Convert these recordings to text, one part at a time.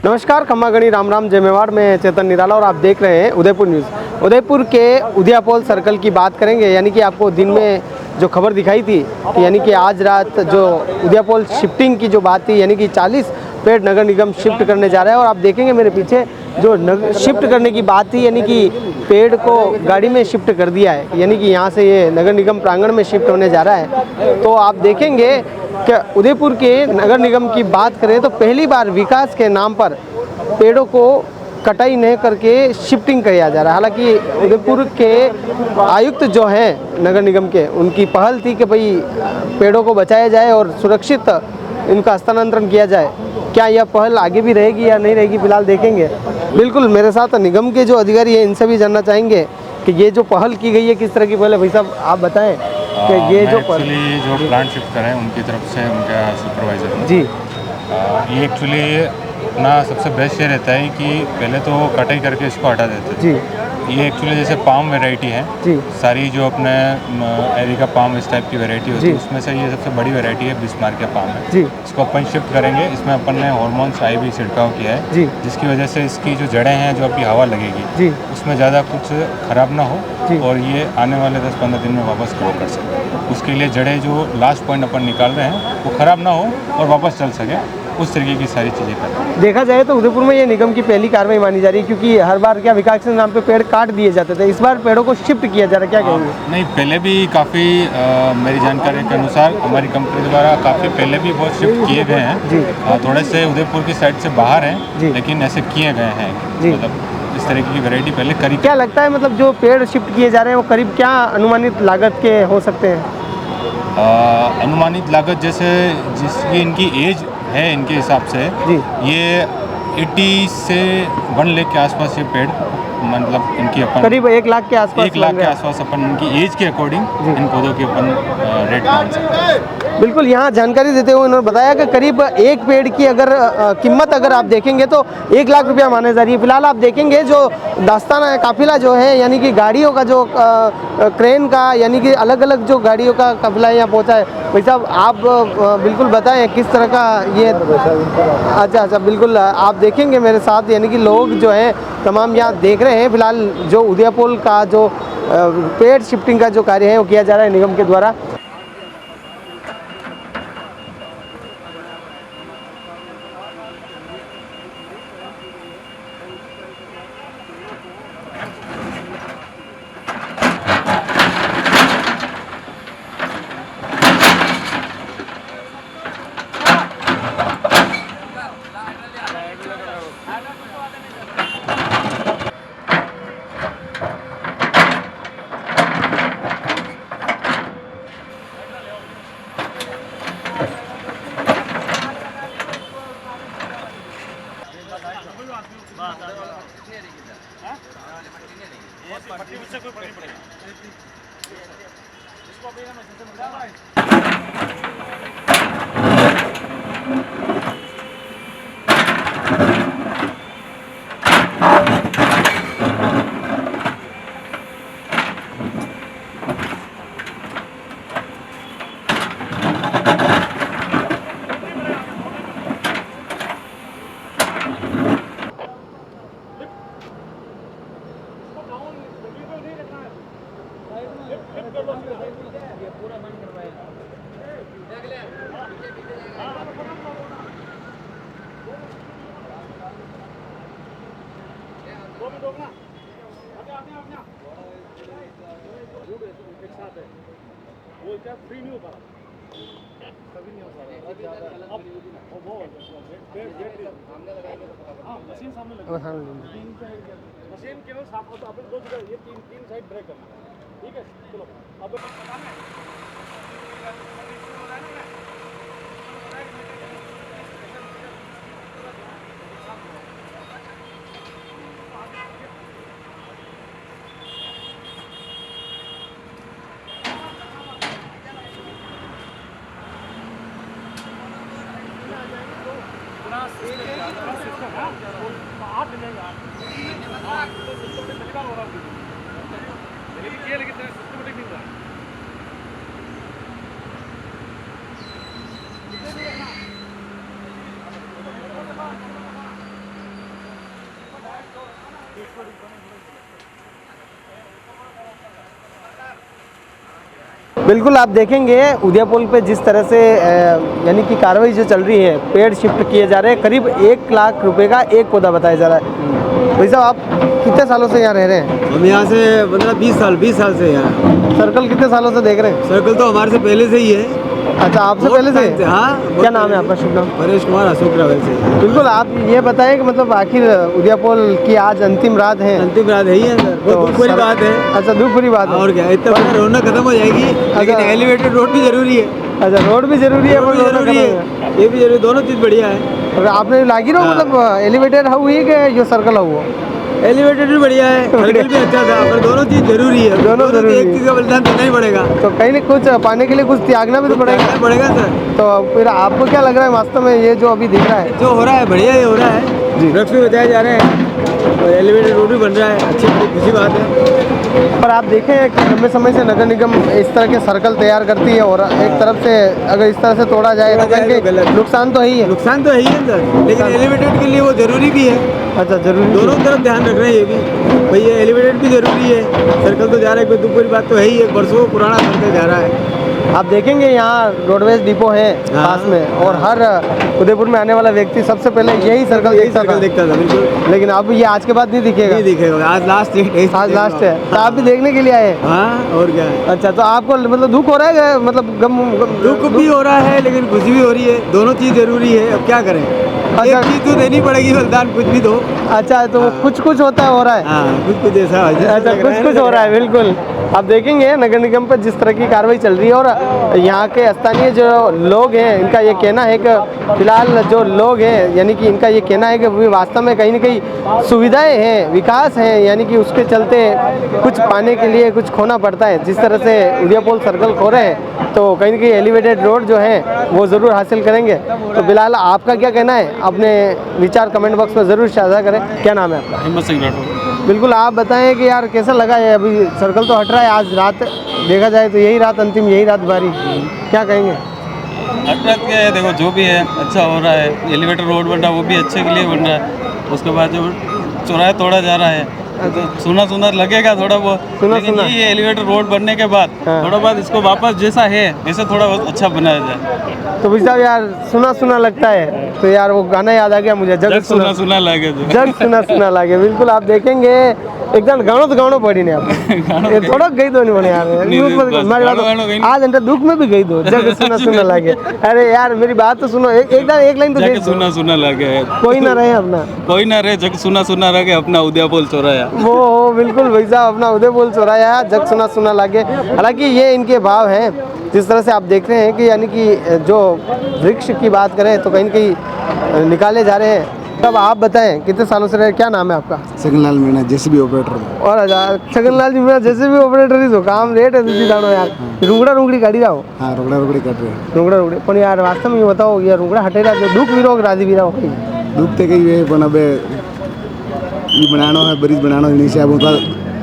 नमस्कार, खम्मागणी राम राम जय मेवाड़ में चेतन निराला और आप देख रहे हैं उदयपुर न्यूज़। उदयपुर के उदयापोल सर्कल की बात करेंगे, यानी कि आपको दिन में जो खबर दिखाई थी कि यानी कि आज रात जो उदयापोल शिफ्टिंग की जो बात थी, यानी कि 40 पेड़ नगर निगम शिफ्ट करने जा रहा है। और आप देखेंगे मेरे पीछे जो शिफ्ट करने की बात थी, यानी कि पेड़ को गाड़ी में शिफ्ट कर दिया है, यानी कि यहाँ से ये नगर निगम प्रांगण में शिफ्ट होने जा रहा है। तो आप देखेंगे कि उदयपुर के नगर निगम की बात करें तो पहली बार विकास के नाम पर पेड़ों को कटाई नहीं करके शिफ्टिंग किया जा रहा है। हालांकि उदयपुर के आयुक्त जो हैं नगर निगम के, उनकी पहल थी कि भाई पेड़ों को बचाया जाए और सुरक्षित इनका हस्तांतरण किया जाए। क्या यह पहल आगे भी रहेगी या नहीं रहेगी, फिलहाल देखेंगे। बिल्कुल मेरे साथ निगम के जो अधिकारी हैं, इनसे भी जानना चाहेंगे कि ये जो पहल की गई है किस तरह की पहल है। भाई साहब आप बताएं कि ये जो एक्चुअली जो प्लांट शिफ्ट करें उनकी तरफ से उनका सुपरवाइज़र जी ये एक्चुअली अपना सबसे बेस्ट ये रहता है कि पहले तो कटाई करके इसको हटा देते हैं। जी ये एक्चुअली जैसे पाम वैरायटी है, जी सारी जो अपने एरिका पाम इस टाइप की वैरायटी होती जी। है, उसमें से ये सबसे बड़ी वैरायटी है बिस्मार्किया पाम है। जी इसको अपन शिफ्ट करेंगे। इसमें अपन ने हॉर्मोन्स आई भी छिड़काव किया है, जी जिसकी वजह से इसकी जो जड़ें हैं, जो अभी हवा लगेगी जी उसमें ज़्यादा कुछ ख़राब ना हो जी। और ये आने वाले 10-15 दिन में वापस ग्रो कर सके। उसके लिए जड़ें जो लास्ट पॉइंट अपन निकाल रहे हैं वो ख़राब ना हो और वापस चल सके, उस तरीके की सारी चीज़ें कर रहे हैं। देखा जाए तो उदयपुर में ये निगम की पहली कार्रवाई मानी जा रही है, क्योंकि हर बार क्या विकास के नाम पे पेड़ काट दिए जाते थे, इस बार पेड़ों को शिफ्ट किया जा रहा है, क्या कहेंगे? नहीं, पहले भी काफ़ी मेरी जानकारी के अनुसार हमारी कंपनी द्वारा काफ़ी पहले भी बहुत शिफ्ट किए गए हैं जी थोड़े से उदयपुर की साइड से बाहर जी। हैं, लेकिन ऐसे किए गए हैं। जी। मतलब इस तरीके की वैरायटी पहले करी। क्या लगता है, मतलब जो पेड़ शिफ्ट किए जा रहे हैं वो करीब क्या अनुमानित लागत के हो सकते हैं? अनुमानित लागत जैसे जिसकी इनकी एज है, इनके हिसाब से जी ये 80 से 1 लाख के आसपास ये पेड़, मतलब इनकी अपन करीब 1 लाख के आसपास 1 लाख लग के रहा है। आसपास अपन इनकी एज के अकॉर्डिंग जी। इन पौधों की अपन रेट मान सकते हैं। बिल्कुल, यहाँ जानकारी देते हुए उन्होंने बताया कि करीब एक पेड़ की अगर कीमत अगर आप देखेंगे तो 1 लाख रुपया माने जा रही है। फिलहाल आप देखेंगे जो दास्ताना काफिला जो है, यानी कि गाड़ियों का जो क्रेन का, यानी कि अलग अलग जो गाड़ियों का काफिला यहाँ पहुँचा है। भाई साहब आप बिल्कुल बताएं किस तरह का ये। अच्छा, बिल्कुल आप देखेंगे मेरे साथ, यानी कि लोग जो हैं तमाम यहाँ देख रहे हैं। फिलहाल जो उदयपोल का जो पेड़ शिफ्टिंग का जो कार्य है वो किया जा रहा है निगम के द्वारा। वो क्या फ्री नहीं हो पा रहा, कभी नहीं हो पा रहा। अब वो मशीन सामने लगी, मशीन केवल साफ होता है। 2 जगह ये तीन साइड ब्रेक करना, ठीक है। चलो अब बिल्कुल आप देखेंगे उदयपुर पे जिस तरह से यानी कि कार्रवाई जो चल रही है, पेड़ शिफ्ट किए जा रहे हैं, करीब 1 लाख रुपए का एक पौधा बताया जा रहा है। भाई साहब आप कितने सालों से यहाँ रह रहे हैं? हम यहाँ से 15-20 साल से यहाँ। सर्कल कितने सालों से देख रहे हैं? सर्कल तो हमारे से पहले से ही है। अच्छा, आपसे पहले से? हाँ। क्या नाम है आपका? शुभ नाम? परेश कुमार, अशोक ट्रैवल से। बिल्कुल, आप ये बताएं कि मतलब आखिर उदयपुर की आज अंतिम रात है। अंतिम रात है ही अंदर, तो बहुत दुख भरी बात है। अच्छा, दुख भरी बात है। और क्या, इतना बड़ा रौनक खत्म हो जाएगी, लेकिन एलिवेटेड रोड भी जरूरी है। अच्छा, रोड भी जरूरी है, रोड भी जरूरी है, ये भी जरूरी, दोनों चीज़ बढ़िया है। और आपने लागी रहो मतलब एलिवेटेड हुई कि जो सर्कल हुआ? एलिवेटेड भी बढ़िया है, सर्कल भी अच्छा था, पर दोनों चीज़ जरूरी है। दोनों जरूरी एक चीज़ का बलिदान देना ही पड़ेगा। तो कहीं ना कुछ पाने के लिए कुछ त्यागना भी तो पड़ेगा। पड़ेगा सर। तो फिर आपको क्या लग रहा है वास्तव में ये जो अभी दिख रहा है? जो हो रहा है बढ़िया ही हो रहा है, वृक्ष भी बचाए जा रहे हैं और एलिवेटेड रोड भी बन रहा है, अच्छी खुशी बात है। पर आप देखें कि लंबे समय से नगर निगम इस तरह के सर्कल तैयार करती है और एक तरफ से अगर इस तरह से तोड़ा जाए तो कहीं नुकसान तो है ही है। नुकसान तो है ही है सर, लेकिन एलिवेटेड के लिए वो जरूरी भी है। अच्छा, जरूरी दोनों तरफ ध्यान रख रहे हैं ये भी, भाई ये एलिवेटेड भी जरूरी है, सर्कल तो जा रहा है, कोई दुख भरी बात तो है ही, एक वर्षों पुराना सर्कल जा रहा है। आप देखेंगे यहाँ रोडवेज डिपो है पास में और हर उदयपुर में आने वाला व्यक्ति सबसे पहले यही सर्कल देखता था, बिल्कुल। लेकिन अब ये आज के बाद नहीं दिखेगा। नहीं दिखेगा, आज लास्ट है। आज लास्ट है, तो आप भी देखने के लिए आए? हाँ, और क्या है। अच्छा, तो आपको मतलब दुख हो रहा है, मतलब दुख भी हो रहा है लेकिन खुशी भी हो रही है, दोनों चीज़ जरूरी है, अब क्या करें। अच्छा, एक चीज़ तो देनी पड़ेगी, बलिदान कुछ भी दो। अच्छा, तो कुछ होता है, हो रहा है। हाँ, कुछ ऐसा। अच्छा, कुछ हो रहा है, बिल्कुल। आप देखेंगे नगर निगम पर जिस तरह की कार्रवाई चल रही है और यहाँ के स्थानीय जो लोग हैं इनका ये कहना है कि फिलहाल जो लोग हैं यानी कि इनका ये कहना है कि वो वास्तव में कहीं ना कहीं सुविधाएं हैं, विकास है, यानी कि उसके चलते कुछ पाने के लिए कुछ खोना पड़ता है। जिस तरह से उदयपुर सर्कल खो रहे हैं तो कहीं ना कहीं एलिवेटेड रोड जो है वो ज़रूर हासिल करेंगे। तो फिलहाल आपका क्या कहना है? अपने विचार कमेंट बॉक्स में ज़रूर साझा करें। क्या नाम है आपका? हिम्मत सिंह राठौर। बिल्कुल, आप बताएं कि यार कैसा लगा है? अभी सर्कल तो हट रहा है, आज रात देखा जाए तो यही रात अंतिम, यही रात बारी, क्या कहेंगे? हटरात क्या है, देखो जो भी है अच्छा हो रहा है, एलिवेटर रोड बन रहा है वो भी अच्छे के लिए बन रहा है, उसके बाद जो चौराहा तोड़ा जा रहा है तो सुना लगेगा थोड़ा बहुत, लेकिन ये एलिवेटर रोड बनने के बाद थोड़ा बहुत इसको वापस जैसा है वैसे थोड़ा बहुत अच्छा बनाया जाए। तो भाई साहब यार सुना लगता है, तो यार वो गाना याद आ गया मुझे, जग सुना लगे जो जग सुना लगे। बिल्कुल, आप देखेंगे एकदम गाणो पड़ी ने आप ये थोड़ा गई दो नहीं बने यार, आज अंदर दुख में भी गई दो, जग सुना लगे। अरे यार मेरी बात तो सुनो, एक लाइन तो जग सुना लगे, कोई ना रहे अपना, कोई ना रहे, जग सुना लगे अपना उदयपुर चौराया। वो बिल्कुल भाई साहब, अपना उदयपुर चौराया, जग सुना लगे। हालांकि ये इनके भाव हैं, जिस तरह से आप देख रहे हैं कि यानी कि जो वृक्ष की बात करें तो कहीं न कहीं निकाले जा रहे हैं। तब आप बताएं कितने सालों से रहे, क्या नाम है आपका? Chhaganlal Meena, JCB operator. और छगनलाल जी मीणा जेसीबी ऑपरेटर ही तो काम रेट है दूसरी दानो यार, रुंगड़ी काढ़ी रहो। हाँ, रुगड़ी कर रहे हैं। रुंगड़ी पण यार वास्तव में बताओ, यार रुंगड़ा हटेरा जो दुख विरोग राजी भी रहो दुख ते कई वे पण अबे ई बनानो है, ब्रिज बनानो है, नीचे अब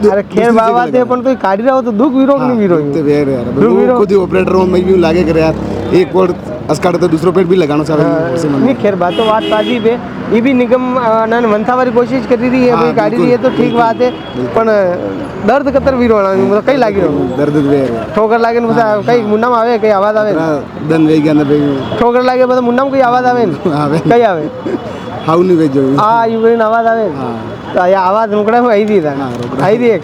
अरे खेर बाबा थे पण तो काढ़ी रहो तो दुख विरोग नहीं विरोग ते वेर यार, वो खुद ही ऑपरेटर हूं, मैं भी लागे कर यार, एक और अस्काड़ तो दूसरो पेड़ भी लगाना चाह रहे नहीं खैर बात तो बात ताजी पे, ये भी निगम ना मनता वाली कोशिश कर रही है, भाई काढ़ी रही है तो ठीक बात है, पण दर्द कतर भी रोना मतलब कई लागी रहो, दर्द वेर ठोकर लागे मतलब कई मुन्ना में आवे, कई आवाज आवे, दन वे के अंदर ठोकर लागे मतलब मुन्ना में कोई आवाज आवे, कई आवे हाउ नहीं भेजो आ यूक्रेन आवाज आवे, तो ये आवाज रुकड़ा में आई थी एक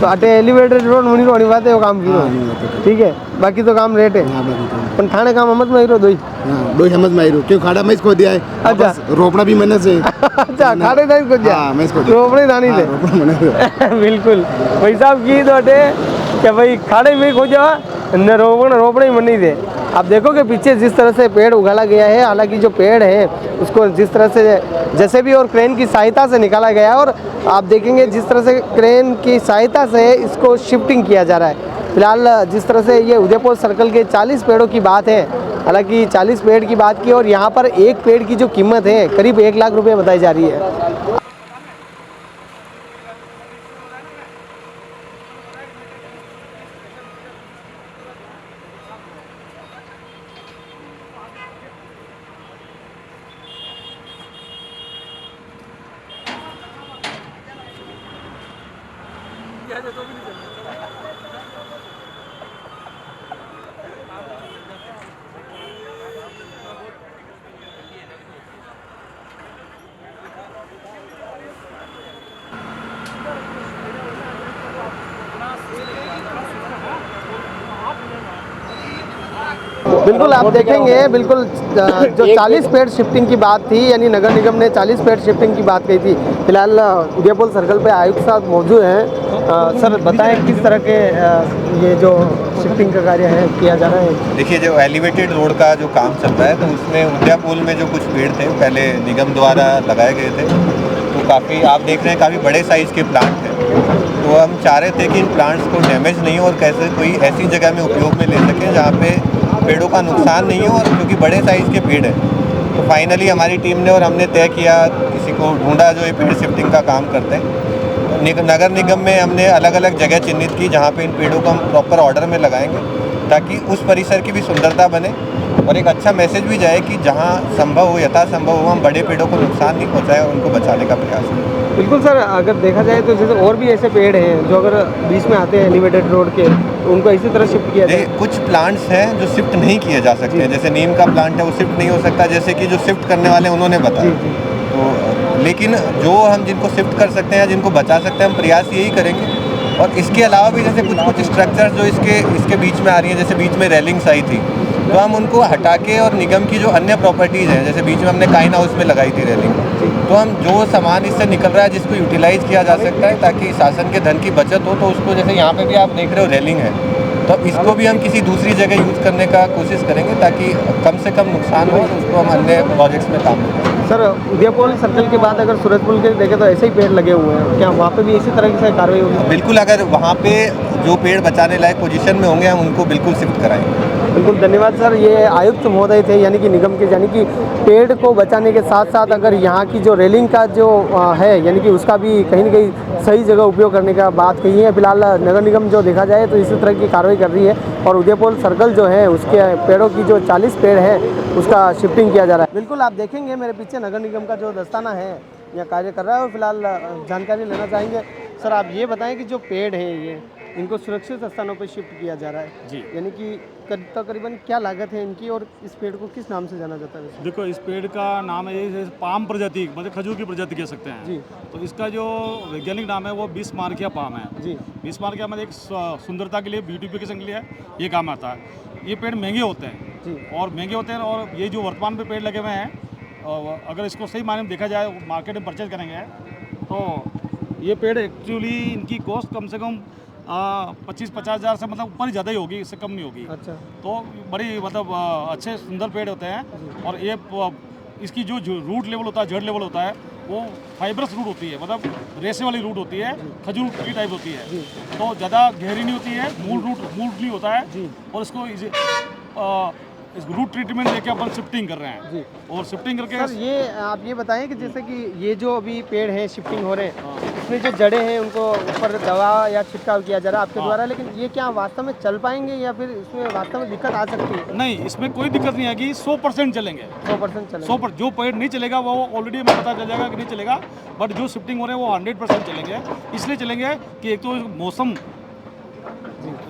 तो अटे एलिवेटेड रोड मुनी रोनी बात है, वो काम की ठीक है, बाकी तो काम रेट है, पण थाने काम हमत में हीरो दोई दो समझ में आइरो, क्यों खाड़ा में इसको दिया है। अच्छा, रोपना भी मैंने से। अच्छा, खाड़े दानी को दिया। हां, मैं इसको रोपने दानी से बिल्कुल भाई साहब की तो अटे कि भाई खाड़े में खो जा न रोपने ही मन नहीं दे। आप देखोगे पीछे जिस तरह से पेड़ उगाला गया है, हालांकि जो पेड़ है उसको जिस तरह से जैसे भी और क्रेन की सहायता से निकाला गया है, और आप देखेंगे जिस तरह से क्रेन की सहायता से इसको शिफ्टिंग किया जा रहा है। फिलहाल जिस तरह से ये उदयपुर सर्कल के 40 पेड़ों की बात है, हालांकि 40 पेड़ की बात की और यहाँ पर एक पेड़ की जो कीमत है करीब 1 लाख रुपये बताई जा रही है। बिल्कुल आप देखेंगे बिल्कुल जो 40 पेड़ शिफ्टिंग की बात थी, यानी नगर निगम ने 40 पेड़ शिफ्टिंग की बात कही थी। फिलहाल उदयपुर सर्कल पे आयुक्त साहब मौजूद हैं। सर बताएं किस तरह के ये जो शिफ्टिंग का कार्य है किया जा रहा है। देखिए, जो एलिवेटेड रोड का जो काम चल रहा है, तो उसमें उदयपुर में जो कुछ पेड़ थे पहले निगम द्वारा लगाए गए थे, तो काफ़ी आप देख रहे हैं काफ़ी बड़े साइज़ के प्लांट हैं। तो हम चाह रहे थे कि इन प्लांट्स को डैमेज नहीं हो और कैसे कोई ऐसी जगह में उपयोग में ले सकें जहाँ पे पेड़ों का नुकसान नहीं हो, और क्योंकि बड़े साइज़ के पेड़ हैं। तो फाइनली हमारी टीम ने और हमने तय किया, किसी को ढूंढा जो ये पेड़ शिफ्टिंग का काम करते हैं। तो नगर निगम में हमने अलग अलग जगह चिन्हित की जहाँ पे इन पेड़ों को हम प्रॉपर ऑर्डर में लगाएंगे, ताकि उस परिसर की भी सुंदरता बने और एक अच्छा मैसेज भी जाए कि जहाँ संभव हो, यथासंभव हो, हम बड़े पेड़ों को नुकसान नहीं पहुँचाएं और उनको बचाने का प्रयास करें। बिल्कुल सर, अगर देखा जाए तो जैसे और भी ऐसे पेड़ हैं जो अगर बीच में आते हैं एलिवेटेड रोड के, तो उनको इसी तरह शिफ्ट किया जाए। कुछ प्लांट्स हैं जो शिफ्ट नहीं किए जा सकते हैं, जैसे नीम का प्लांट है वो शिफ्ट नहीं हो सकता, जैसे कि जो शिफ्ट करने वाले हैं उन्होंने बताया। तो लेकिन जो हम जिनको शिफ्ट कर सकते हैं, जिनको बचा सकते हैं, हम प्रयास यही करेंगे। और इसके अलावा भी जैसे कुछ स्ट्रक्चर्स जो इसके बीच में आ रही हैं, जैसे बीच में रेलिंग्स आई थी, तो हम उनको हटा के और निगम की जो अन्य प्रॉपर्टीज़ हैं, जैसे बीच में हमने काइन हाउस में लगाई थी रेलिंग, तो हम जो सामान इससे निकल रहा है जिसको यूटिलाइज़ किया जा सकता है ताकि शासन के धन की बचत हो, तो उसको जैसे यहाँ पे भी आप देख रहे हो रेलिंग है, तो अब इसको भी हम किसी दूसरी जगह यूज़ करने का कोशिश करेंगे ताकि कम से कम नुकसान हो और उसको हम अन्य प्रोजेक्ट्स में काम करें। सर उदयपुर सर्कल के बाद अगर सूरजपुर के देखें तो ऐसे ही पेड़ लगे हुए हैं, क्या वहाँ पे भी इसी तरह की कार्रवाई होगी? बिल्कुल, अगर वहाँ पे जो पेड़ बचाने लायक पोजीशन में होंगे हम उनको बिल्कुल शिफ्ट कराएंगे। बिल्कुल धन्यवाद सर। ये आयुक्त महोदय थे, यानी कि निगम के, यानी कि पेड़ को बचाने के साथ साथ अगर यहाँ की जो रेलिंग का जो है, यानी कि उसका भी कहीं ना कहीं सही जगह उपयोग करने का बात कही है। फिलहाल नगर निगम जो देखा जाए तो इसी तरह की कार्रवाई कर रही है और उदयपुर सर्कल जो है उसके पेड़ों की जो 40 पेड़ हैं उसका शिफ्टिंग किया जा रहा है। बिल्कुल आप देखेंगे मेरे पीछे नगर निगम का जो दस्ताना है यहाँ कार्य कर रहा है और फिलहाल जानकारी लेना चाहेंगे। सर आप ये बताएं कि जो पेड़ हैं ये इनको सुरक्षित स्थानों पर शिफ्ट किया जा रहा है जी। यानी कि तकरीबन क्या लागत है इनकी और इस पेड़ को किस नाम से जाना जाता है वैसे? देखो, इस पेड़ का नाम है ये पाम प्रजाति, मतलब खजूर की प्रजाति कह सकते हैं जी। तो इसका जो वैज्ञानिक नाम है वो बिस्मार्किया पाम है जी। बिस्मार्किया मतलब एक सुंदरता के लिए, ब्यूटिफिकेशन के लिए ये काम आता है। ये पेड़ महंगे होते हैं जी। और महंगे होते हैं, और ये जो वर्तमान में पेड़ लगे हुए हैं, अगर इसको सही मायने में देखा जाए, मार्केट में परचेज करेंगे तो ये पेड़ एक्चुअली इनकी कॉस्ट कम से कम 25-50 हज़ार से मतलब ऊपर ही ज़्यादा ही होगी, इससे कम नहीं होगी। अच्छा। तो बड़ी मतलब अच्छे सुंदर पेड़ होते हैं और ये इसकी जो रूट लेवल होता है, जड़ लेवल होता है, वो फाइबरस रूट होती है, मतलब रेसे वाली रूट होती है, खजूर की टाइप होती है, तो ज़्यादा गहरी नहीं होती है, मूल नहीं होता है। और इसको इस रूट ट्रीटमेंट लेके अपन शिफ्टिंग कर रहे हैं जी। और शिफ्टिंग करके सर ये आप ये बताएं कि जैसे कि ये जो अभी पेड़ हैं शिफ्टिंग हो रहे हैं, इसमें जो जड़ें हैं उनको ऊपर दवा या छिड़काव किया जा रहा है आपके द्वारा, लेकिन ये क्या वास्तव में चल पाएंगे या फिर इसमें वास्तव में दिक्कत आ सकती है? नहीं, इसमें कोई दिक्कत नहीं आएगी, 100% चलेंगे। 100% चलेंगे। 100% जो पेड़ नहीं चलेगा वो ऑलरेडी हमें पता चल जाएगा कि नहीं चलेगा, बट जो शिफ्टिंग हो रहे हैं वो 100% चलेंगे। इसलिए चलेंगे कि एक तो मौसम,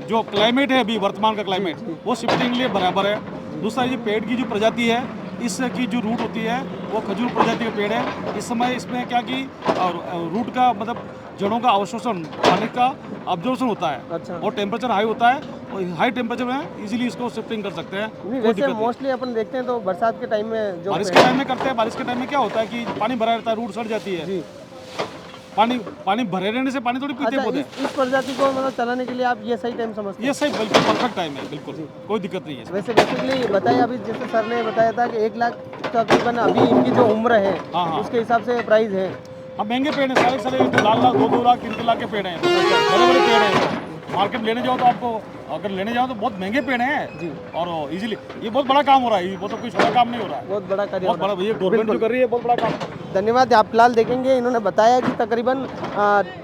जो क्लाइमेट है अभी वर्तमान का क्लाइमेट, वो शिफ्टिंग के लिए बराबर है। दूसरा, ये पेड़ की जो प्रजाति है, इसकी जो रूट होती है वो खजूर प्रजाति का पेड़ है। इस समय इसमें क्या कि रूट का मतलब जड़ों का अवशोषण, पानी का ऑब्जर्वेशन होता है। अच्छा। और टेम्परेचर हाई होता है, और हाई टेम्परेचर में इजीली इसको शिफ्टिंग कर सकते हैं। नहीं, वैसे मोस्टली अपन देखते हैं तो बरसात के टाइम में जो बारिश के टाइम में करते हैं। बारिश के टाइम में क्या होता है कि पानी भरा रहता है, रूट सड़ जाती है। जी। पानी भरे रहने से पानी थोड़ी पीते अच्छा, पौधे। इस प्रजाति को मतलब चलाने के लिए आप ये सही टाइम समझते हैं? ये सही बिल्कुल परफेक्ट टाइम है, बिल्कुल कोई दिक्कत नहीं है। वैसे बेसिकली बताइए, अभी जैसे सर ने बताया था कि 1 लाख तकरीबन अभी इनकी जो उम्र है हाँ। उसके हिसाब से प्राइस है। अब महंगे पेड़ हैं सारे 4 लाख 2 लाख 3 लाख के पेड़ हैं, बड़े बड़े पेड़ हैं। मार्केट लेने जाओ तो आपको, अगर लेने जाओ तो बहुत महंगे पेड़ हैं जी। और इजीली ये बहुत बड़ा काम हो रहा है, वो तो कोई छोटा काम नहीं हो रहा है, बहुत बड़ा कार्य बहुत हो रहा बड़ा। ये गवर्नमेंट जो कर रही है बहुत बड़ा काम। धन्यवाद। आप फिलहाल देखेंगे इन्होंने बताया कि तकरीबन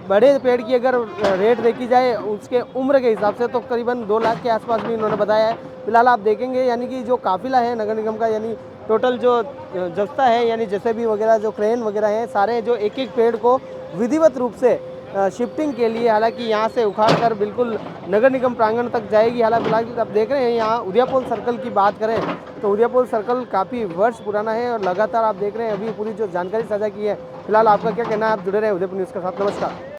बड़े पेड़ की अगर रेट देखी जाए उसके उम्र के हिसाब से तो करीबन 2 लाख के आसपास भी इन्होंने बताया है। फिलहाल आप देखेंगे यानी कि जो काफिला है नगर निगम का, यानी टोटल जो जस्ता है, यानी जेसीबी वगैरह जो क्रेन वगैरह हैं, सारे जो एक एक पेड़ को विधिवत रूप से शिफ्टिंग के लिए, हालांकि यहाँ से उखाड़ कर बिल्कुल नगर निगम प्रांगण तक जाएगी। हालांकि आप देख रहे हैं यहाँ उदयपोल सर्कल की बात करें तो उदयपोल सर्कल काफ़ी वर्ष पुराना है और लगातार आप देख रहे हैं अभी पूरी जो जानकारी साझा की है। फिलहाल आपका क्या कहना है? आप जुड़े रहे उदयपुर न्यूज़ के साथ। नमस्कार।